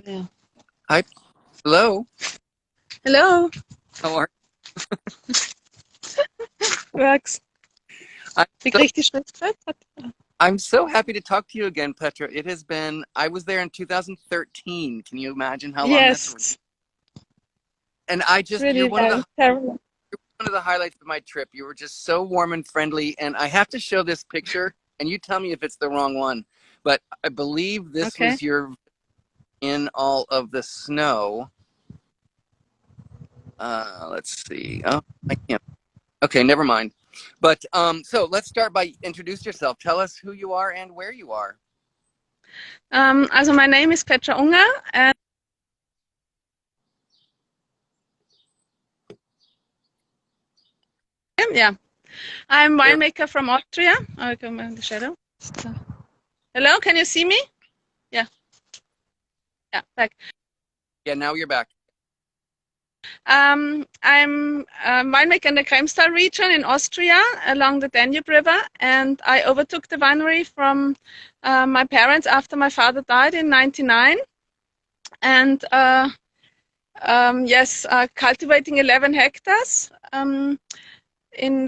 Yeah. Hi. Hello. Hello, How are Works. I'm Wie so, kriege ich die Schriftgröße? I'm so happy to talk to you again, Petra. It has been, I was there in 2013. Can you imagine how long that's? Yes, And it's you're really terrible. one of the highlights of my trip. You were just so warm and friendly. And I have to show this picture, and you tell me if it's the wrong one. But I believe this Okay. was your in all of the snow. Let's see. Oh, I can't. Okay, never mind. But so let's start by introduce yourself. Tell us who you are and where you are. Also my name is Petra Unger, and yeah, I'm There. winemaker from Austria. I'll go in the shadow. So, hello, can you see me? Yeah, yeah, back. Yeah, now you're back. I'm a winemaker in the Kremstal region in Austria along the Danube River, and I overtook the winery from my parents after my father died in '99. And yes, cultivating 11 hectares in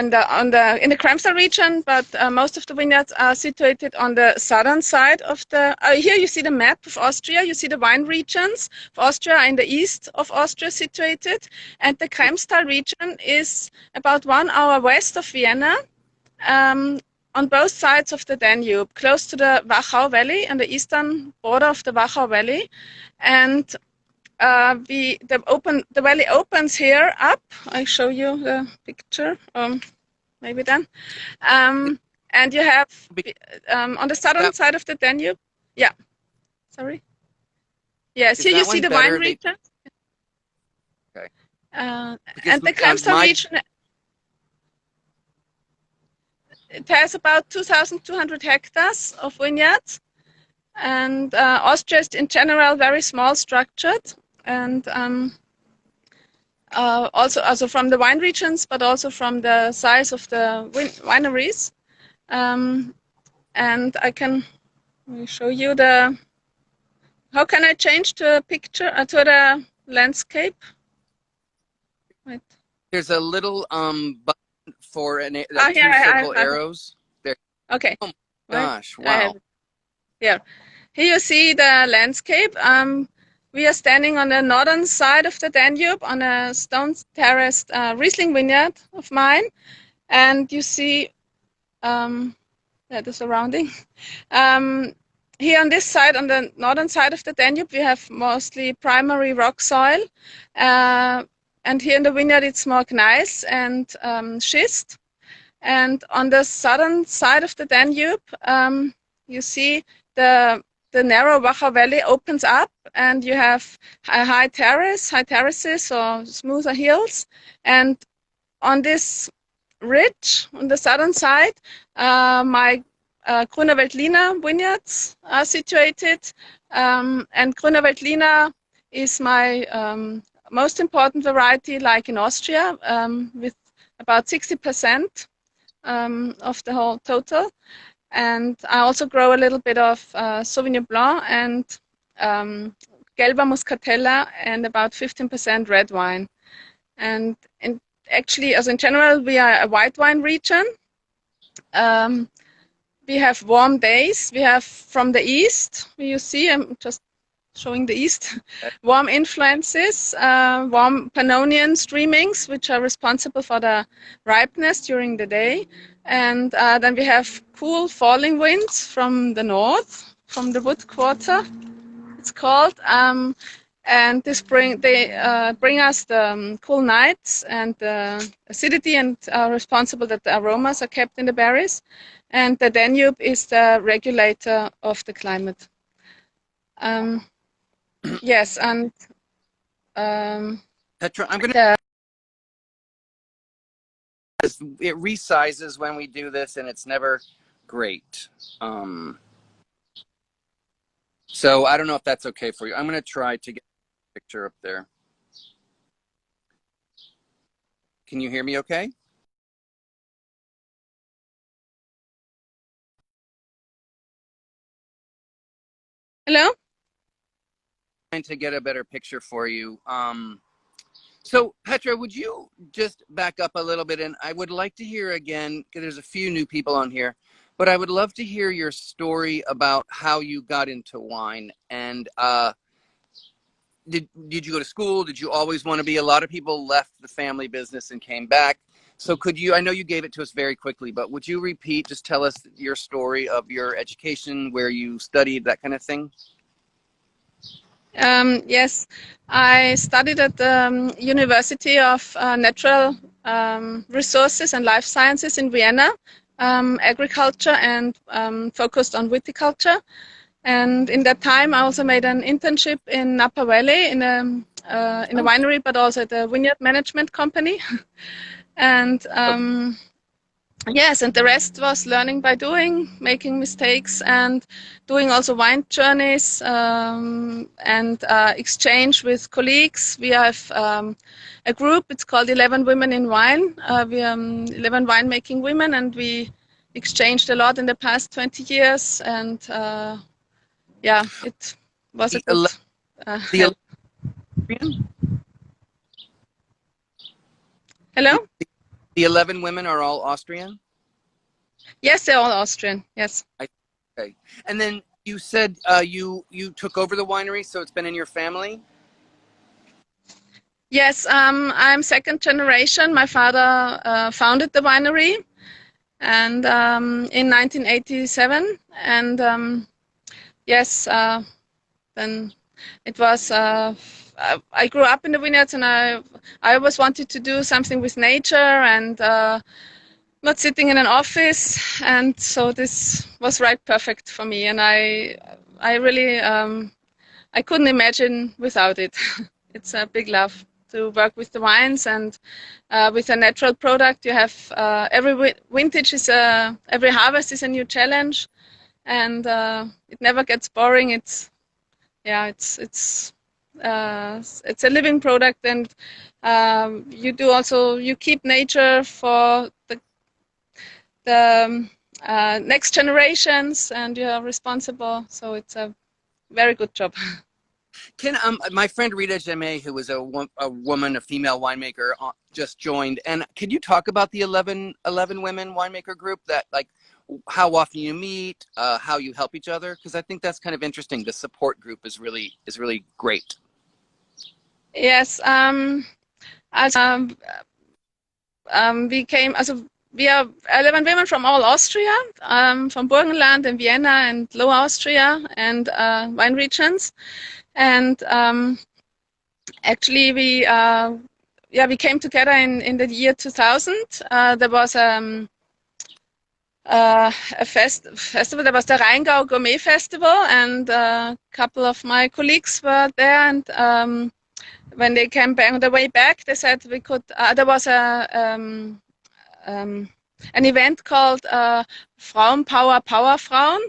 the in the Kremstal region, but most of the vineyards are situated on the southern side of the. Here you see the map of Austria. You see the wine regions of Austria in the east of Austria situated, and the Kremstal region is about 1 hour west of Vienna. Um, on both sides of the Danube, close to the Wachau Valley and the eastern border of the Wachau Valley, and the valley opens here up. I show you the picture. Maybe then. And you have on the southern That side of the Danube. Yeah, sorry. Yes, is here you that see one the wine better? They region, okay because and the Kremstal my region. It has about 2,200 hectares of vineyards, and Austria is in general very small structured, and also from the wine regions, but also from the size of the wineries. Um, and I can show you the. How can I change the picture to the landscape? Wait. there's a little button for Ah, like here two I circle have it. arrows there. Okay. Oh my Wait. gosh! I have Wow. it here. Here you see the landscape. We are standing on the northern side of the Danube on a stone terraced Riesling vineyard of mine, and you see the surrounding. Um, Here on this side, on the northern side of the Danube, we have mostly primary rock soil. Uh, and here in the vineyard, it's more gneiss and schist. And on the southern side of the Danube, you see the the narrow Wachau Valley opens up, and you have a high terraces or smoother hills. And on this ridge on the southern side, my Grüner Veltliner vineyards are situated, and Grüner Veltliner is my most important variety, like in Austria, with about 60% of the whole total. And I also grow a little bit of Sauvignon Blanc and Gelber Muscatella and about 15% red wine. And actually, as in general, we are a white wine region. Um, we have warm days. We have from the east, you see, I'm just showing the east, warm influences, warm Pannonian streamings, which are responsible for the ripeness during the day. And then we have cool falling winds from the north, from the wood quarter, it's called. And they bring us the cool nights and the acidity, and are responsible that the aromas are kept in the berries. And the Danube is the regulator of the climate. Um, yes, and Petra, I'm gonna. the It resizes when we do this, and it's never great. Um, so I don't know if that's okay for you. I'm gonna try to get a picture up there. Can you hear me? Okay. Hello? Trying to get a better picture for you. So Petra, would you just back up a little bit? And I would like to hear again, because there's a few new people on here, but I would love to hear your story about how you got into wine. And did you go to school? Did you always want to be? A lot of people left the family business and came back. So could you, I know you gave it to us very quickly, but would you repeat, just tell us your story of your education, where you studied, that kind of thing? Yes, I studied at the University of Natural Resources and Life Sciences in Vienna, agriculture, and focused on viticulture. And in that time, I also made an internship in Napa Valley in a Oh, winery, but also at a vineyard management company. And okay. yes, and the rest was learning by doing, making mistakes, and doing also wine journeys and exchange with colleagues. We have a group, it's called 11 Women in Wine. We are 11 winemaking women, and we exchanged a lot in the past 20 years. And yeah, it was a The, good the help. 11, Hello? the, the 11 women are all Austrian? Yes, they're all Austrian. Yes. Okay. And then you said you took over the winery, so it's been in your family? Yes, I'm second generation. My father founded the winery and in 1987, and yes, then it was. I grew up in the vineyards, and I always wanted to do something with nature and not sitting in an office, and so this was right perfect for me, and I really I couldn't imagine without it. It's a big love to work with the wines and with a natural product. You have every vintage is every harvest is a new challenge, and it never gets boring. It's yeah, it's a living product, and you do also you keep nature for the next generations, and you are responsible. So it's a very good job. Can my friend Rita Jamé, who was a woman, a female winemaker, just joined. And could you talk about the 11 women winemaker group? That like how often you meet, how you help each other? Because I think that's kind of interesting. The support group is really great. Yes, also, we came, also we are 11 women from all Austria, from Burgenland and Vienna and Lower Austria and wine regions. And actually, we came together in the year 2000. There was a festival. There was the Rheingau Gourmet Festival, and a couple of my colleagues were there. And when they came back on the way back, they said we could. There was an event called Frauenpower Power Frauen,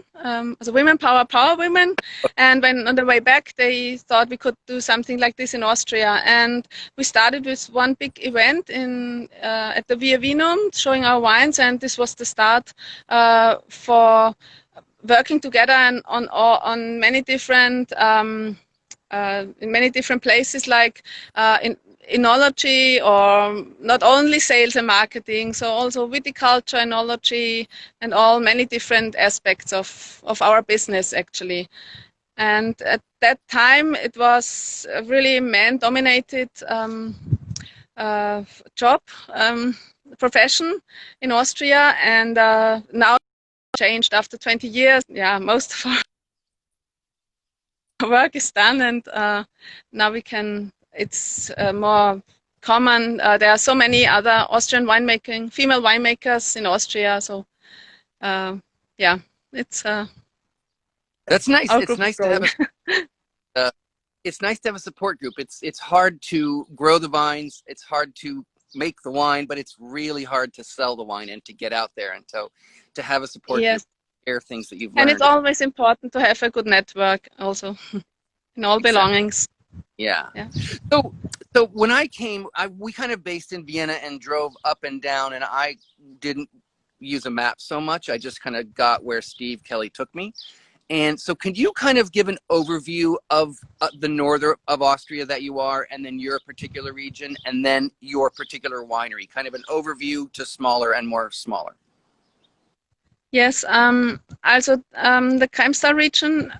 also Women Power Power Women. And when on the way back, they thought we could do something like this in Austria. And we started with one big event in at the Via Vinum, showing our wines, and this was the start for working together and on many different in many different places, like in enology, or not only sales and marketing, so also viticulture, enology, and all many different aspects of our business actually. And at that time, it was a really man-dominated job, profession in Austria, and now changed after 20 years. Yeah, most of our work is done, and now we can. It's more common. There are so many other Austrian winemaking female winemakers in Austria. So yeah, it's That's nice. our group is growing. Uh, it's nice to have a support group. It's hard to grow the vines. It's hard to make the wine, but it's really hard to sell the wine and to get out there. And so to have a support group, Yes, share things that you've and it's learned. always important to have a good network also in all Exactly. belongings. Yeah. Yeah. So when I came, we kind of based in Vienna and drove up and down, and I didn't use a map so much. I just kind of got where Steve Kelly took me. And so can you kind of give an overview of the northern of Austria that you are, and then your particular region, and then your particular winery, kind of an overview to smaller and more smaller? Yes, the Kremstal region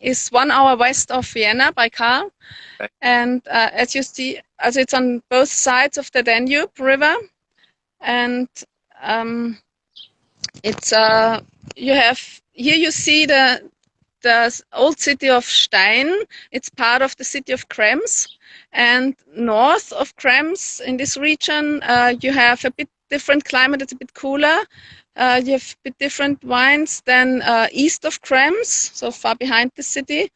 is 1 hour west of Vienna by car. Okay. And as you see, as it's on both sides of the Danube River. And it's you have here you see the old city of Stein. It's part of the city of Krems, and north of Krems in this region you have a bit different climate. It's a bit cooler. You have a bit different wines than east of Krems, so far behind the city,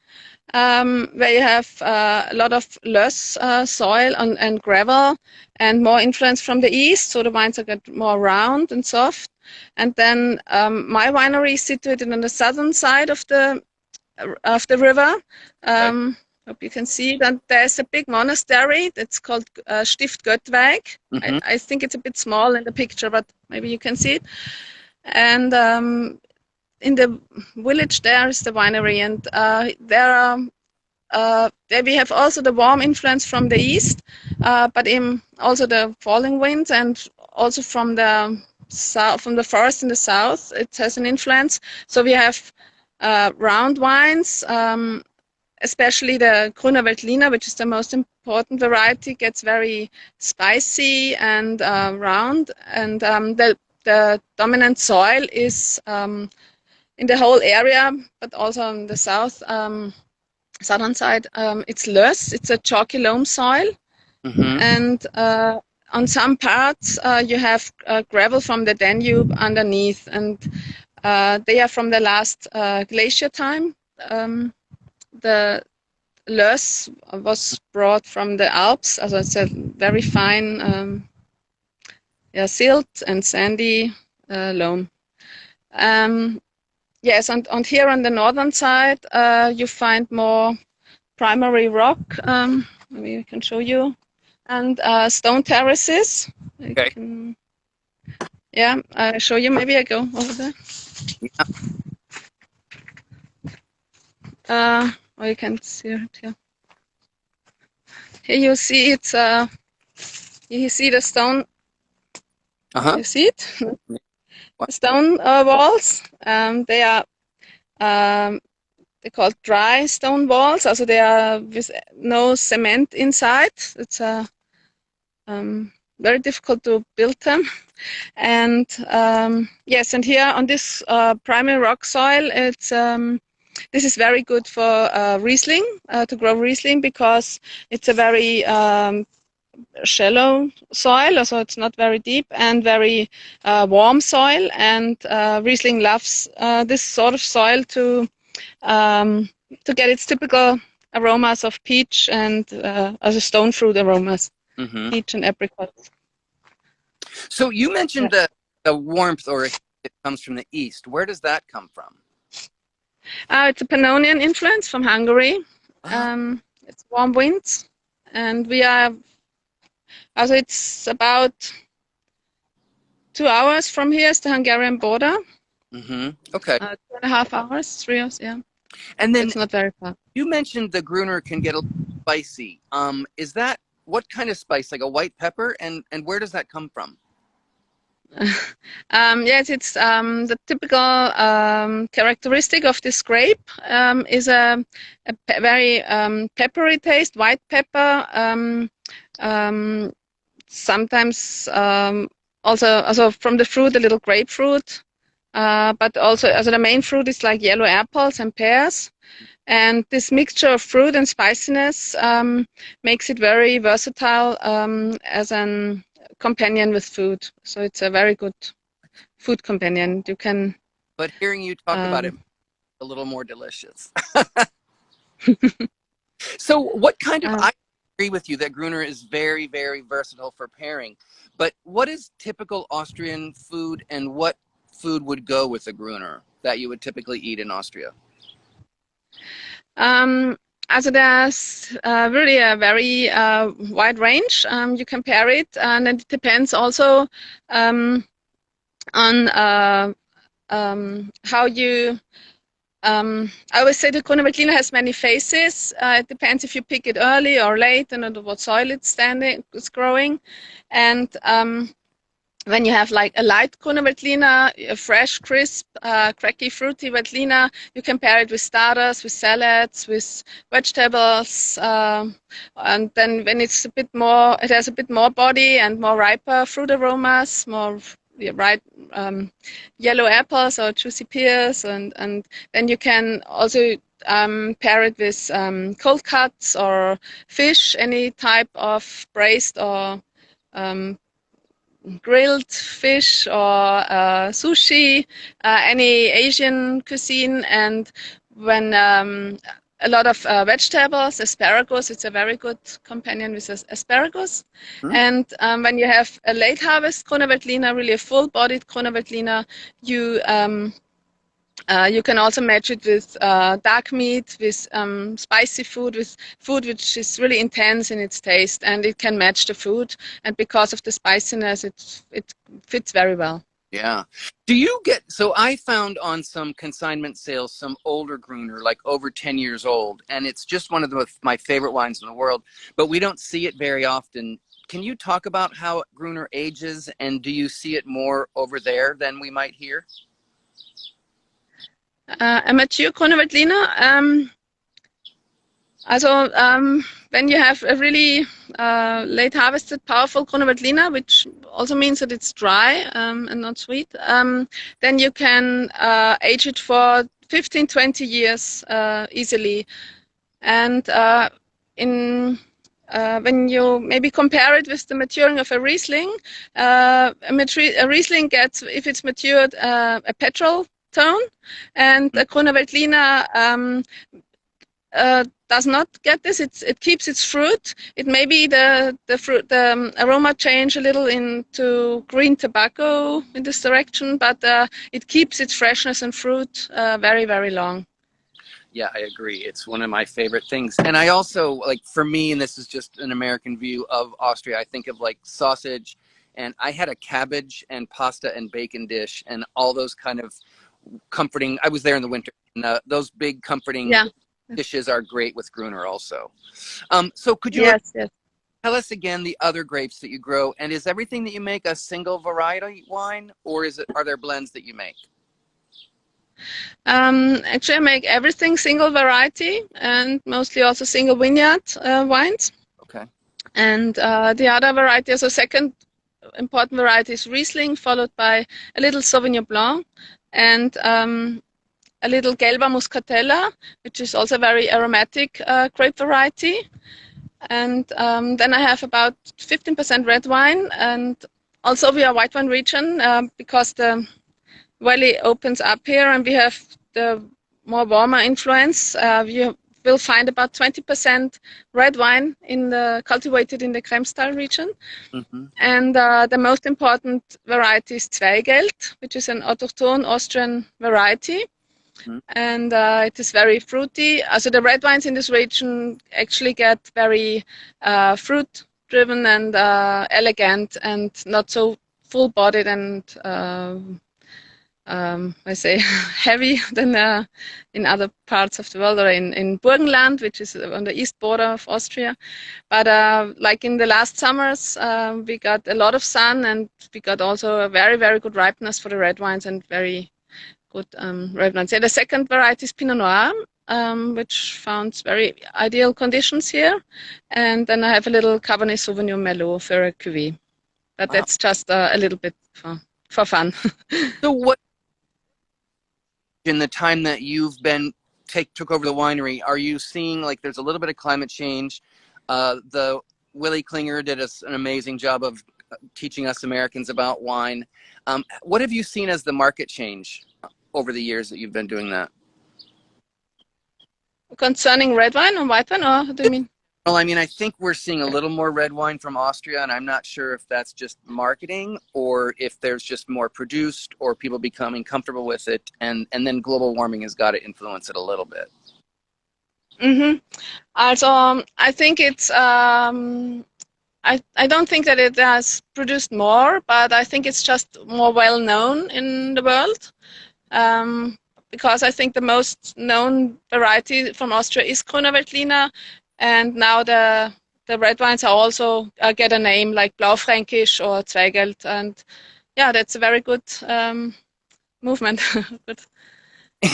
where you have a lot of loess soil and gravel, and more influence from the east, so the wines are get more round and soft. And then my winery is situated on the southern side of the river. Okay. Hope you can see it. And there's a big monastery that's called Stift Göttweig. Mm-hmm. I think it's a bit small in the picture, but maybe you can see it. And in the village there is the winery, and there we have also the warm influence from the east, but also the falling winds, and also from the south, from the forest in the south, it has an influence. So we have round wines, especially the Grüner Veltliner, which is the most important variety, gets very spicy and round, and the dominant soil is in the whole area, but also on the southern side, it's loess. It's a chalky loam soil, Mm-hmm. and on some parts you have gravel from the Danube underneath, and they are from the last glacier time. The loess was brought from the Alps, as I said, very fine silt and sandy loam. Yes, and here on the northern side, you find more primary rock. Maybe I can show you, and stone terraces. Okay. I'll show you. Maybe I go over there. Or you can see it here. Here you see it's. You see the stone. Uh-huh. You see it? Stone walls. They are. They're called dry stone walls. Also, they are with no cement inside. It's very difficult to build them. And yes, and here on this primary rock soil, it's this is very good for Riesling, to grow Riesling, because it's a very shallow soil, so it's not very deep, and very warm soil. And Riesling loves this sort of soil to get its typical aromas of peach and as a stone fruit aromas, Mm-hmm. peach and apricots. So you mentioned the warmth, or it comes from the east. Where does that come from? It's a Pannonian influence from Hungary. It's warm winds, and we are. Also, it's about 2 hours from here is the Hungarian border. Mm-hmm. Okay. 2.5 hours, 3 hours, yeah. And then it's not very far. You mentioned the Gruner can get a little spicy. Is that what kind of spice? Like a white pepper? And where does that come from? Yes, it's the typical characteristic of this grape is a very peppery taste, white pepper. Sometimes also from the fruit, a little grapefruit, but also the main fruit is like yellow apples and pears. And this mixture of fruit and spiciness makes it very versatile as a companion with food. So it's a very good food companion. You can. But hearing you talk about it, a little more delicious. So what kind of? I agree with you that Gruner is very, very versatile for pairing. But what is typical Austrian food, and what food would go with a Gruner that you would typically eat in Austria? Also there's really a very wide range. You can pair it, and it depends also on how you I always say the Grüne Veltliner has many faces. It depends if you pick it early or late and under what soil it's growing. And when you have like a light Grüne Veltliner, a fresh, crisp, cracky, fruity Veltliner, you can pair it with starters, with salads, with vegetables. And then when it's a bit more, it has a bit more body and more riper fruit aromas, more ripe yellow apples or juicy pears. And then you can also pair it with cold cuts or fish, any type of braised or grilled fish or sushi, any Asian cuisine, and when a lot of vegetables, asparagus, it's a very good companion with asparagus. Hmm? And when you have a late harvest Grüne Veltliner, really a full-bodied Grüne Veltliner, you can also match it with dark meat, with spicy food, with food which is really intense in its taste, and it can match the food. And because of the spiciness, it fits very well. Yeah. Do you get, so I found on some consignment sales some older Gruner, like over 10 years old, and it's just one of my favorite wines in the world, but we don't see it very often. Can you talk about how Gruner ages, and do you see it more over there than we might here? A mature Grüne Veltliner, also when you have a really late harvested, powerful Grüne Veltliner, which also means that it's dry and not sweet, then you can age it for 15, 20 years easily. And when you maybe compare it with the maturing of a Riesling, a Riesling gets, if it's matured, a petrol tone, and a Grüne Veltliner does not get this. It keeps its fruit. It may be the aroma change a little into green tobacco in this direction, but it keeps its freshness and fruit very, very long. Yeah, I agree. It's one of my favorite things. And I also, like, for me, and this is just an American view of Austria, I think of like sausage, and I had a cabbage and pasta and bacon dish and all those kind of comforting. I was there in the winter, and those big comforting dishes are great with Gruner also. So could you tell us again the other grapes that you grow, and is everything that you make a single variety wine, or are there blends that you make? Actually, I make everything single variety and mostly also single vineyard wines. Okay. And the other variety, so second important variety is Riesling, followed by a little Sauvignon Blanc and a little Gelber Muscatella, which is also a very aromatic grape variety. And then I have about 15% red wine, and also we are white wine region because the valley opens up here and we have the more warmer influence. You will find about 20% red wine cultivated in the Kremstal region. Mm-hmm. And the most important variety is Zweigelt, which is an autochthone Austrian variety. Mm-hmm. And it is very fruity. Also the red wines in this region actually get very fruit driven and elegant and not so full bodied and I say heavy than in other parts of the world, or in Burgenland, which is on the east border of Austria. But like in the last summers, we got a lot of sun, and we got also a very, very good ripeness for the red wines and very good red wines. Yeah, the second variety is Pinot Noir, which found very ideal conditions here. And then I have a little Cabernet Sauvignon Merlot for a cuvée. But that's just a little bit for fun. So what, in the time that you've been took over the winery, are you seeing like there's a little bit of climate change? The Willie Klinger did an amazing job of teaching us Americans about wine. What have you seen as the market change over the years that you've been doing that? Concerning red wine or white wine, or what do you mean? Well, I mean, I think we're seeing a little more red wine from Austria, and I'm not sure if that's just marketing or if there's just more produced or people becoming comfortable with it, and then global warming has got to influence it a little bit. Mm-hmm. Also, I think it's, I don't think that it has produced more, but I think it's just more well known in the world. because I think the most known variety from Austria is Grüner Veltliner, and now the red wines are also get a name like Blaufränkisch or Zweigelt, and yeah, that's a very good movement. Good.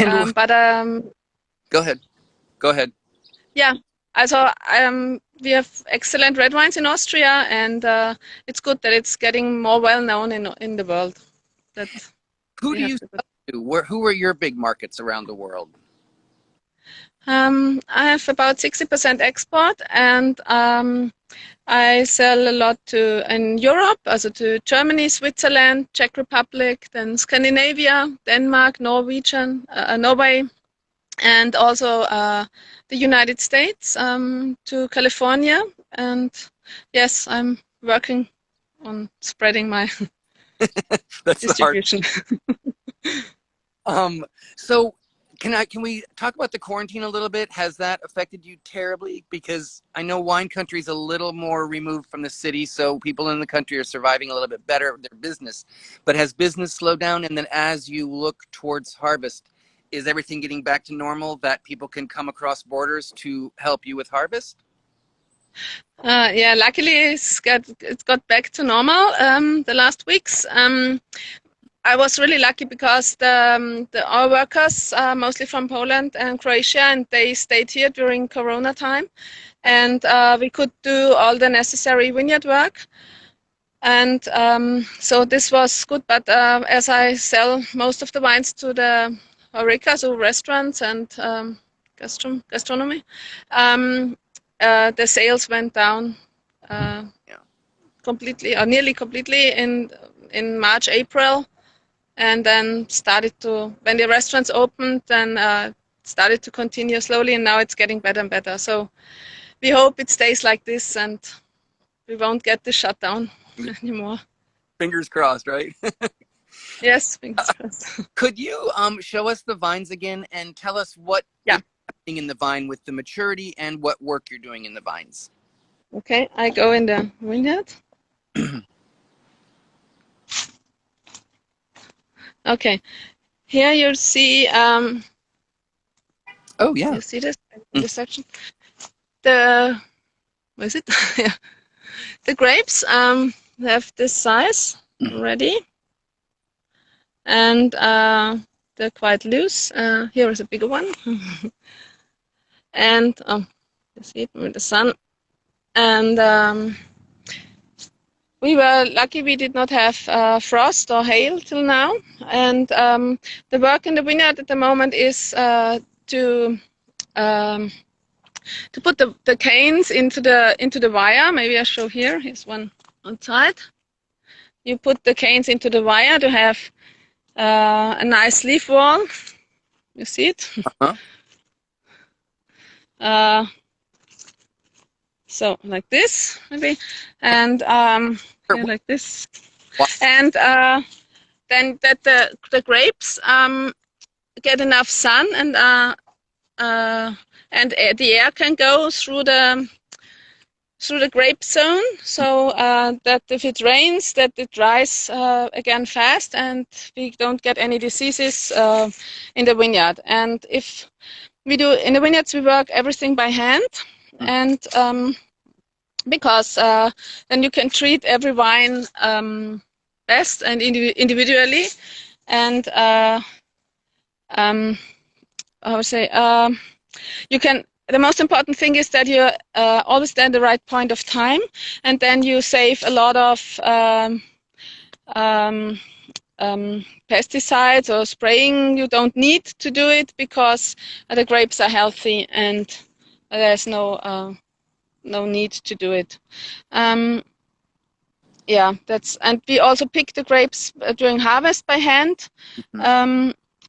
And But go ahead. Go ahead. yeah, also we have excellent red wines in Austria, and it's good that it's getting more well known in the world. That Who we do have you the good. sell to? Who are your big markets around the world? I have about 60% export, and I sell a lot to in Europe, also to Germany, Switzerland, Czech Republic, then Scandinavia, Denmark, Norway, and also the United States, to California. And yes, I'm working on spreading my That's the hard. distribution. So can we talk about the quarantine a little bit? Has that affected you terribly? Because I know wine country is a little more removed from the city, so people in the country are surviving a little bit better with their business. But has business slowed down? And then as you look towards harvest, is everything getting back to normal that people can come across borders to help you with harvest? Yeah, luckily it got back to normal the last weeks. I was really lucky because our workers are mostly from Poland and Croatia, and they stayed here during Corona time, and we could do all the necessary vineyard work. And so this was good, but as I sell most of the wines to the HoReCa, so restaurants and gastronomy, the sales went down completely, or nearly completely in March, April, and then started to, when the restaurants opened, then started to continue slowly, and now it's getting better and better. So we hope it stays like this and we won't get the shutdown anymore. Fingers crossed, right? Yes, fingers crossed. Could you show us the vines again and tell us what is happening in the vine with the maturity and what work you're doing in the vines? Okay, I go in the vineyard. Okay, here you see. Oh yeah. You see this in this section. What is it? Yeah, the grapes have this size already, and they're quite loose. Here is a bigger one, and you see it with the sun. And we were lucky we did not have frost or hail till now. And the work in the vineyard at the moment is to put the canes into the wire. Maybe I show here. Here's one outside. You put the canes into the wire to have a nice leaf wall. You see it? Uh-huh. So like this, maybe, and here like this, and then that the grapes get enough sun, and the air can go through the grape zone, so that if it rains, that it dries again fast, and we don't get any diseases in the vineyard. And if we do in the vineyards, we work everything by hand. And because then you can treat every wine best and individually, and I would say you can. The most important thing is that you always stand the right point of time, and then you save a lot of pesticides or spraying. You don't need to do it because the grapes are healthy and there's no need to do it. Yeah, and we also pick the grapes during harvest by hand,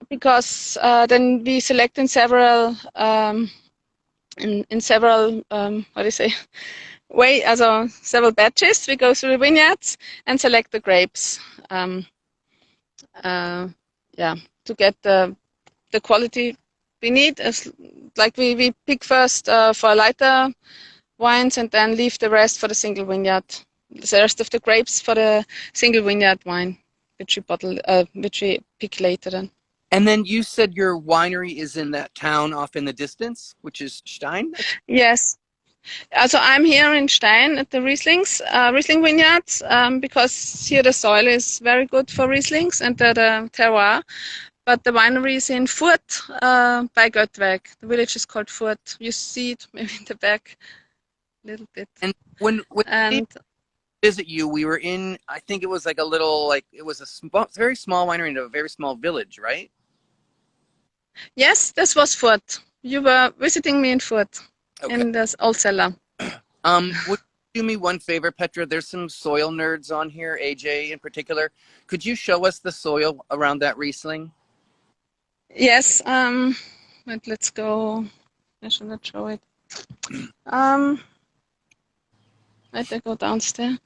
because then we select in several what do you say, several batches. We go through the vineyards and select the grapes. Yeah, to get the quality we need. Like we pick first for lighter wines and then leave the rest for the single vineyard. The rest of the grapes for the single vineyard wine, which we pick later then. And then you said your winery is in that town off in the distance, which is Stein? Yes. Also I'm here in Stein at the Riesling vineyards, because here the soil is very good for Rieslings and the terroir. But the winery is in Furt, by Göttweg. The village is called Furt. You see it maybe in the back a little bit. And when And visit you, we were in, I think it was like a little, like it was a very small winery in a very small village, right? yes, this was Furt. You were visiting me in Furt, Okay. in this old cellar. Would you do me one favor, Petra? There's some soil nerds on here, AJ in particular. Could you show us the soil around that Riesling? Yes, but let's go. I should not show it. Let I go downstairs.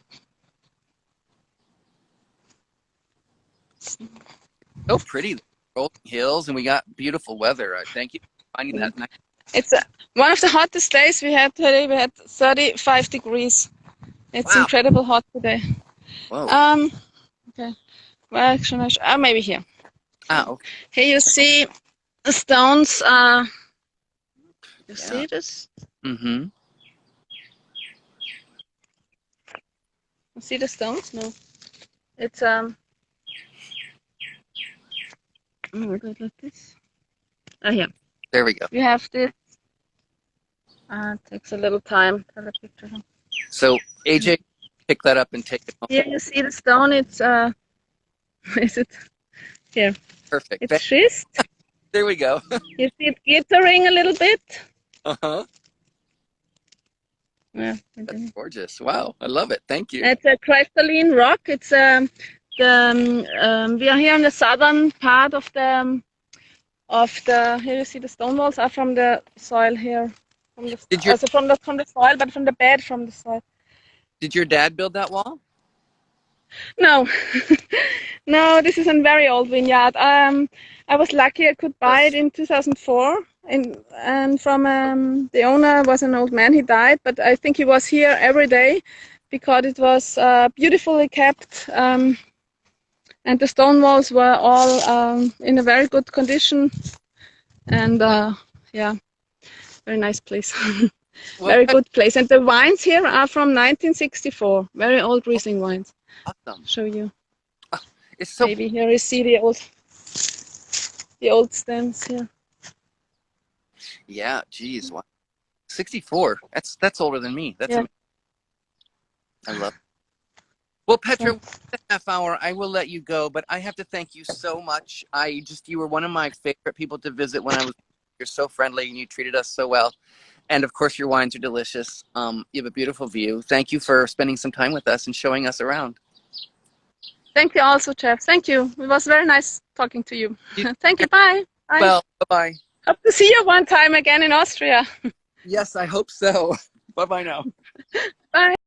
So pretty, rolling hills, and we got beautiful weather. Thank you for finding that nice. It's one of the hottest days we had today. We had 35 degrees. It's Wow. incredible hot today. Whoa. Okay. Well, actually, maybe here. Okay. Here you see the stones. You see this? Mm-hmm. You see the stones? No. It's I'm gonna do it like this. Oh, here. There we go. You have this. It takes a little time for the picture. So AJ, pick that up and take it home. Here you see the stone. It's is it here? Perfect. It's schist. There we go. You see it glittering a little bit. Uh-huh. Yeah, That's gorgeous. Wow. I love it. Thank you. it's a crystalline rock. It's we are here in the southern part of the here you see the stone walls are from the soil here. From the soil, but from the bed from the soil. Did your dad build that wall? No, no, this is a very old vineyard. I was lucky I could buy it in 2004, and from the owner was an old man. He died, but I think he was here every day because it was beautifully kept, and the stone walls were all in a very good condition, and yeah, very nice place. Well, very good place. And the wines here are from 1964, very old Riesling wines. awesome. Show you. It's so Maybe here you see the old stems here. Yeah, geez. Wow. 64. That's older than me. That's amazing. I love it. Well, Petra, a half hour, I will let you go, but I have to thank you so much. You were one of my favorite people to visit when I was. You're so friendly and you treated us so well. And of course, your wines are delicious. You have a beautiful view. Thank you for spending some time with us and showing us around. Thank you also, Jeff. Thank you. It was very nice talking to you. Thank you. Bye. Bye. Well, bye-bye. Hope to see you one time again in Austria. Yes, I hope so. Bye-bye now. Bye.